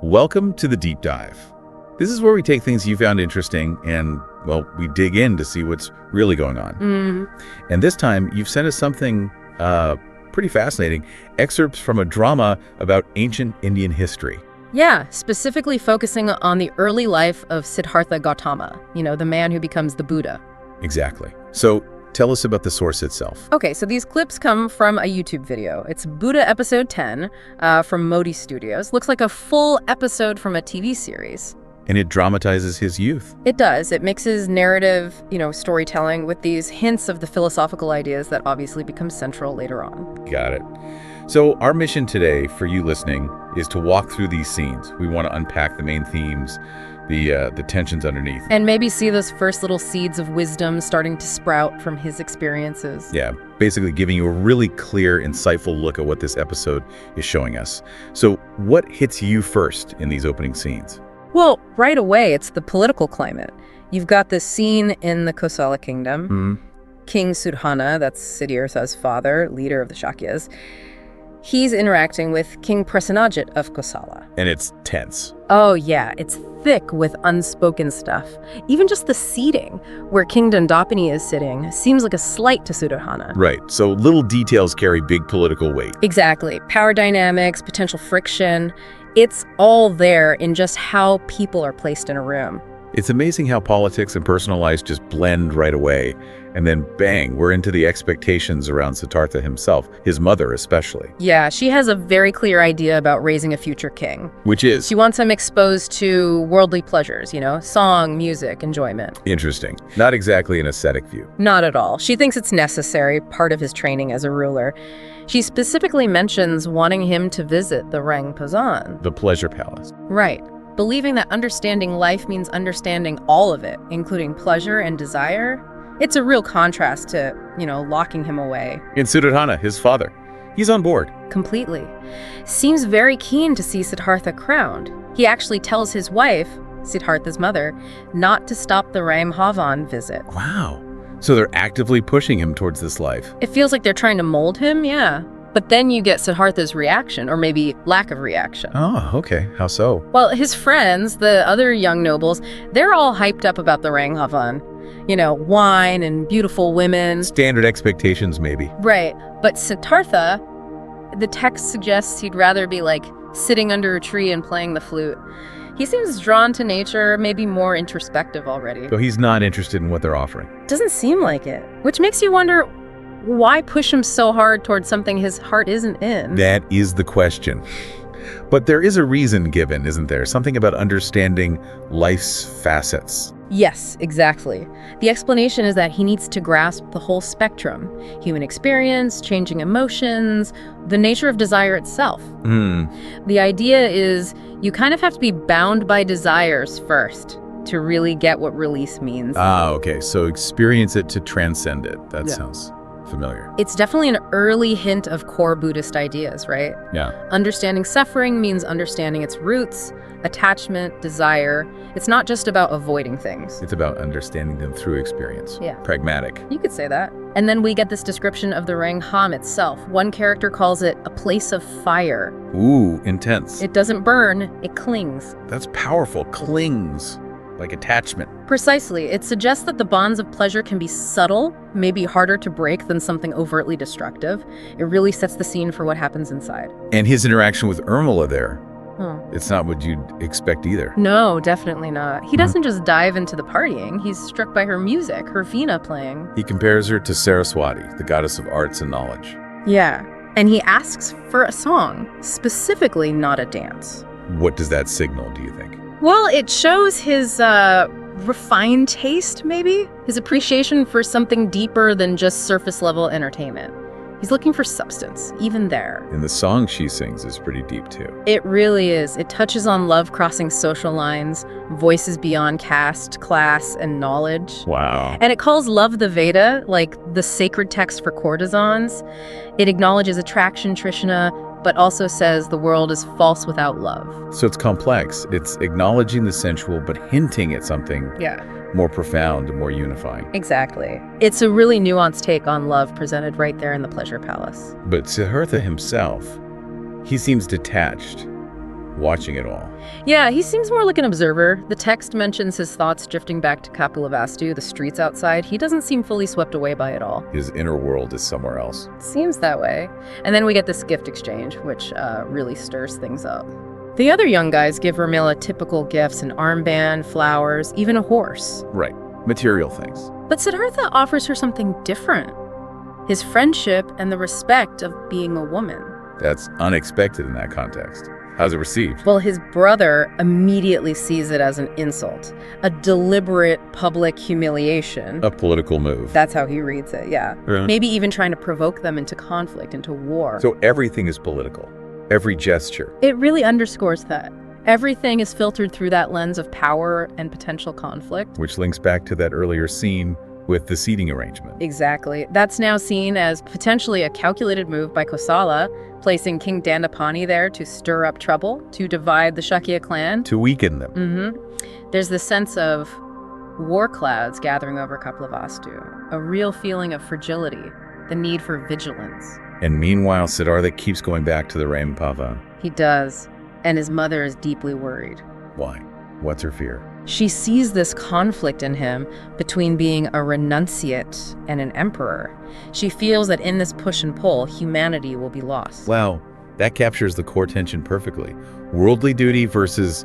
Welcome to the Deep Dive. This is where we take things you found interesting and, well, we dig in to see what's really going on. And this time, you've sent us something pretty fascinating, excerpts from a drama about ancient Indian history. Yeah, specifically focusing on the early life of Siddhartha Gautama, the man who becomes the Buddha. Exactly. So tell us about the source itself. Okay, so these clips come from a YouTube video. It's Buddha Episode 10 from Modi Studios. Looks like a full episode from a TV series. And it dramatizes his youth. It does. It mixes narrative, storytelling with these hints of the philosophical ideas that obviously become central later on. Got it. So our mission today for you listening is to walk through these scenes. We want to unpack the main themes, the tensions underneath. And maybe see those first little seeds of wisdom starting to sprout from his experiences. Yeah, basically giving you a really clear, insightful look at what this episode is showing us. So what hits you first in these opening scenes? Well, right away, it's the political climate. You've got this scene in the Kosala kingdom. King Suddhana, that's Siddhartha's father, leader of the Shakyas, he's interacting with King Prasenajit of Kosala. And it's tense. Oh yeah, it's thick with unspoken stuff. Even just the seating, where King Dandapani is sitting, seems like a slight to Suddhana. Right, so little details carry big political weight. Exactly. Power dynamics, potential friction. It's all there in just how people are placed in a room. It's amazing how politics and personal life just blend right away. And then bang, we're into the expectations around Siddhartha himself, his mother especially. Yeah, she has a very clear idea about raising a future king. Which is? She wants him exposed to worldly pleasures, song, music, enjoyment. Interesting. Not exactly an ascetic view. Not at all. She thinks it's necessary, part of his training as a ruler. She specifically mentions wanting him to visit the Rang Pazan. The pleasure palace. Right. Believing that understanding life means understanding all of it, including pleasure and desire. It's a real contrast to, locking him away. And Suddhana, his father, he's on board. Completely. Seems very keen to see Siddhartha crowned. He actually tells his wife, Siddhartha's mother, not to stop the Ram Havan visit. Wow. So they're actively pushing him towards this life. It feels like they're trying to mold him, yeah. But then you get Siddhartha's reaction, or maybe lack of reaction. Oh, okay. How so? Well, his friends, the other young nobles, they're all hyped up about the Rang Havan. Wine and beautiful women. Standard expectations, maybe. Right. But Siddhartha, the text suggests he'd rather be sitting under a tree and playing the flute. He seems drawn to nature, maybe more introspective already. So he's not interested in what they're offering. Doesn't seem like it. Which makes you wonder, why push him so hard towards something his heart isn't in? That is the question. But there is a reason given, isn't there? Something about understanding life's facets. Yes, exactly. The explanation is that he needs to grasp the whole spectrum. Human experience, changing emotions, the nature of desire itself. The idea is you kind of have to be bound by desires first to really get what release means. Ah, okay. So experience it to transcend it. That sounds familiar. It's definitely an early hint of core Buddhist ideas, right? Yeah. Understanding suffering means understanding its roots, attachment, desire. It's not just about avoiding things. It's about understanding them through experience. Yeah. Pragmatic. You could say that. And then we get this description of the Rang Ham itself. One character calls it a place of fire. Ooh, intense. It doesn't burn, it clings. That's powerful. Clings. Like attachment. Precisely. It suggests that the bonds of pleasure can be subtle, maybe harder to break than something overtly destructive. It really sets the scene for what happens inside. And his interaction with Urmila there, it's not what you'd expect either. No, definitely not. He doesn't just dive into the partying. He's struck by her music, her veena playing. He compares her to Saraswati, the goddess of arts and knowledge. Yeah. And he asks for a song, specifically not a dance. What does that signal, do you think? Well, it shows his refined taste, maybe? His appreciation for something deeper than just surface-level entertainment. He's looking for substance, even there. And the song she sings is pretty deep, too. It really is. It touches on love crossing social lines, voices beyond caste, class, and knowledge. Wow. And it calls love the Veda, like the sacred text for courtesans. It acknowledges attraction, Trishna, but also says the world is false without love. So it's complex. It's acknowledging the sensual, but hinting at something more profound and more unifying. Exactly. It's a really nuanced take on love presented right there in the pleasure palace. But Siddhartha himself, he seems detached. watching it all. Yeah, he seems more like an observer. The text mentions his thoughts drifting back to Kapilavastu, the streets outside. He doesn't seem fully swept away by it all. His inner world is somewhere else. Seems that way. And then we get this gift exchange, which really stirs things up. The other young guys give Urmila typical gifts, an armband, flowers, even a horse. Right. Material things. But Siddhartha offers her something different. His friendship and the respect of being a woman. That's unexpected in that context. How's it received? Well, his brother immediately sees it as an insult, a deliberate public humiliation. A political move. That's how he reads it, yeah. Really? Maybe even trying to provoke them into conflict, into war. So everything is political. Every gesture. It really underscores that. Everything is filtered through that lens of power and potential conflict. Which links back to that earlier scene with the seating arrangement. Exactly. That's now seen as potentially a calculated move by Kosala, placing King Dandapani there to stir up trouble, to divide the Shakya clan. To weaken them. There's this sense of war clouds gathering over Kapilavastu, a real feeling of fragility, the need for vigilance. And meanwhile, Siddhartha keeps going back to the Rampava. He does, and his mother is deeply worried. Why? What's her fear? She sees this conflict in him between being a renunciate and an emperor. She feels that in this push and pull, humanity will be lost. Wow, that captures the core tension perfectly. Worldly duty versus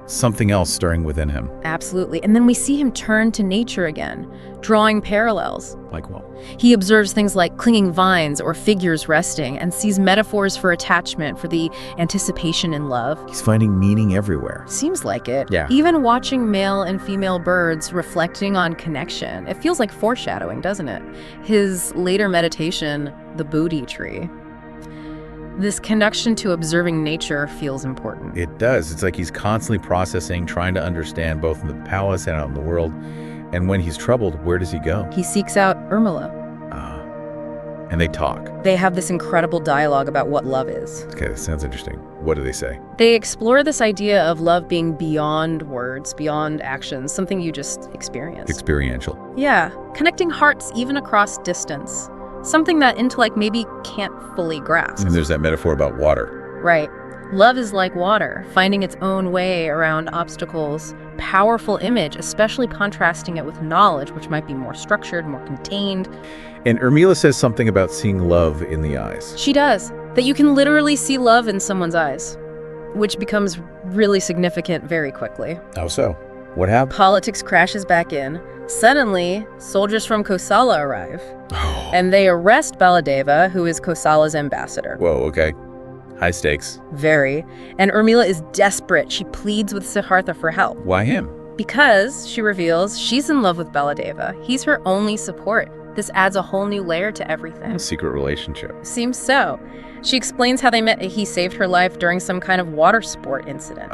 something else stirring within him. Absolutely. And then we see him turn to nature again, drawing parallels. Like what? He observes things like clinging vines or figures resting and sees metaphors for attachment, for the anticipation in love. He's finding meaning everywhere. Seems like it. Yeah. Even watching male and female birds reflecting on connection. It feels like foreshadowing, doesn't it? His later meditation, the Bodhi tree. This connection to observing nature feels important. It does. It's like he's constantly processing, trying to understand both in the palace and out in the world. And when he's troubled, where does he go? He seeks out Urmila. And they talk. They have this incredible dialogue about what love is. Okay, that sounds interesting. What do they say? They explore this idea of love being beyond words, beyond actions, something you just experience. Experiential. Yeah, connecting hearts even across distance. Something that intellect maybe can't fully grasp. And there's that metaphor about water. Right. Love is like water, finding its own way around obstacles. Powerful image, especially contrasting it with knowledge, which might be more structured, more contained. And Urmila says something about seeing love in the eyes. She does. That you can literally see love in someone's eyes, which becomes really significant very quickly. How so? What happened? Politics crashes back in. Suddenly, soldiers from Kosala arrive, and they arrest Baladeva, who is Kosala's ambassador. Whoa, okay. High stakes. Very. And Urmila is desperate. She pleads with Siddhartha for help. Why him? Because, she reveals, she's in love with Baladeva. He's her only support. This adds a whole new layer to everything. A secret relationship. Seems so. She explains how they met. He saved her life during some kind of water sport incident.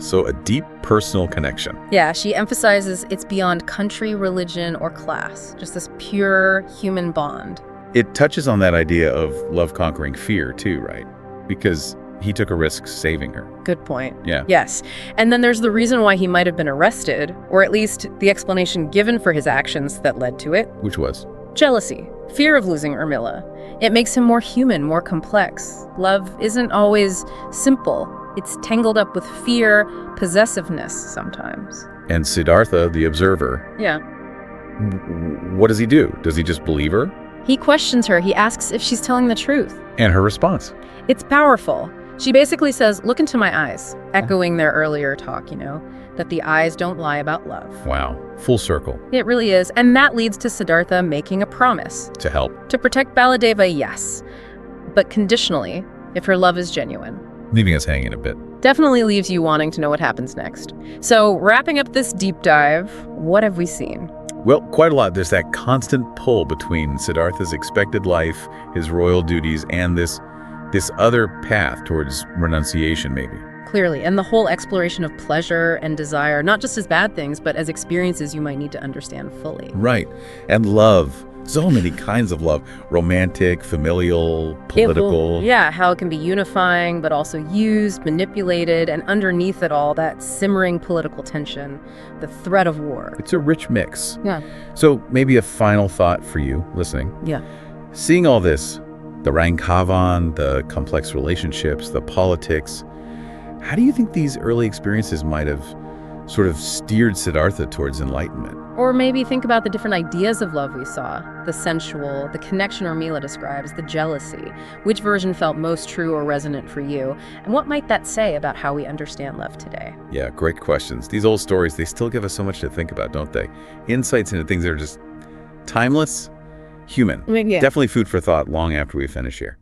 So a deep personal connection. Yeah, she emphasizes it's beyond country, religion, or class. Just this pure human bond. It touches on that idea of love conquering fear too, right? Because he took a risk saving her. Good point. Yeah. Yes. And then there's the reason why he might have been arrested, or at least the explanation given for his actions that led to it. Which was? Jealousy. Fear of losing Urmila. It makes him more human, more complex. Love isn't always simple. It's tangled up with fear, possessiveness sometimes. And Siddhartha, the observer. Yeah. What does he do? Does he just believe her? He questions her. He asks if she's telling the truth. And her response? It's powerful. She basically says, look into my eyes, echoing their earlier talk, that the eyes don't lie about love. Wow. Full circle. It really is. And that leads to Siddhartha making a promise. To help. To protect Baladeva, yes. But conditionally, if her love is genuine. Leaving us hanging a bit. Definitely leaves you wanting to know what happens next. So, wrapping up this deep dive, what have we seen? Well, quite a lot. There's that constant pull between Siddhartha's expected life, his royal duties, and this other path towards renunciation, maybe. Clearly, and the whole exploration of pleasure and desire, not just as bad things, but as experiences you might need to understand fully. Right. And love. So many kinds of love. Romantic, familial, political. How it can be unifying, but also used, manipulated, and underneath it all, that simmering political tension, the threat of war. It's a rich mix. Yeah. So maybe a final thought for you listening. Yeah. Seeing all this, the Rangkavan, the complex relationships, the politics, How do you think these early experiences might have sort of steered Siddhartha towards enlightenment? Or maybe think about the different ideas of love we saw. The sensual, the connection Urmila describes, the jealousy. Which version felt most true or resonant for you? And what might that say about how we understand love today? Yeah, great questions. These old stories, they still give us so much to think about, don't they? Insights into things that are just timeless, human. Yeah. Definitely food for thought long after we finish here.